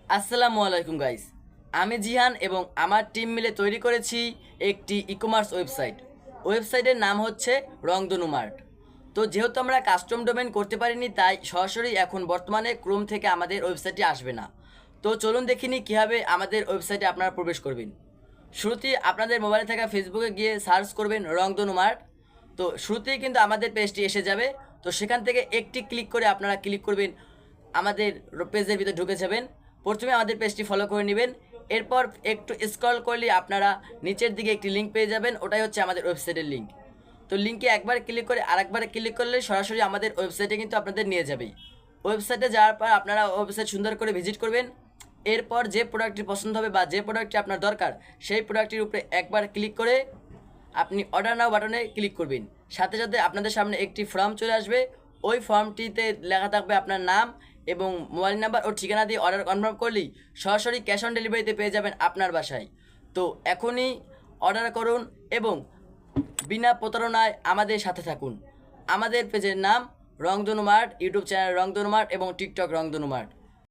আসসালামু আলাইকুম গাইস। আমি জিহান এবং আমার টিম মিলে তৈরি করেছি একটি ই-কমার্স ওয়েবসাইট। ওয়েবসাইটের নাম হচ্ছে রংধনু মার্ট। তো যেহেতু আমরা কাস্টম ডোমেন করতে পারিনি, তাই সরাসরি এখন বর্তমানে ক্রোম থেকে আমাদের ওয়েবসাইটে আসবে না। তো চলুন দেখিনি কীভাবে আমাদের ওয়েবসাইটে আপনারা প্রবেশ করবেন। শুরুতেই আপনাদের মোবাইলে থাকা ফেসবুকে গিয়ে সার্চ করবেন রংধনু মার্ট। তো শুরুতেই কিন্তু আমাদের পেজটি এসে যাবে। তো সেখান থেকে একটি ক্লিক করে আপনারা ক্লিক করবেন, আমাদের পেজের ভিতরে ঢুকে যাবেন। প্রথমে আমাদের পেজটি ফলো করে নেবেন। এরপর একটু স্ক্রল করলে আপনারা নিচের দিকে একটি লিঙ্ক পেয়ে যাবেন, ওটাই হচ্ছে আমাদের ওয়েবসাইটের লিঙ্ক। তো লিঙ্কে একবার ক্লিক করে আরেকবার ক্লিক করলে সরাসরি আমাদের ওয়েবসাইটে কিন্তু আপনাদের নিয়ে যাবেই। ওয়েবসাইটে যাওয়ার পর আপনারা ওয়েবসাইট সুন্দর করে ভিজিট করবেন। এরপর যে প্রোডাক্টটি পছন্দ হবে বা যে প্রোডাক্টটি আপনার দরকার, সেই প্রোডাক্টটির উপরে একবার ক্লিক করে আপনি অর্ডার নাও বাটনে ক্লিক করবেন। সাথে সাথে আপনাদের সামনে একটি ফর্ম চলে আসবে। ওই ফর্মটিতে লেখা থাকবে আপনার নাম এবং মোবাইল নাম্বার ও ঠিকানা দিয়ে অর্ডার কনফার্ম করলেই সরাসরি ক্যাশ অন ডেলিভারিতে পেয়ে যাবেন আপনার বাসায়। তো এখনই অর্ডার করুন এবং বিনা প্রতারণায় আমাদের সাথে থাকুন। আমাদের পেজের নাম রংধনু মার্ট, ইউটিউব চ্যানেল রংধনু মার্ট এবং টিকটক রংধনু মার্ট।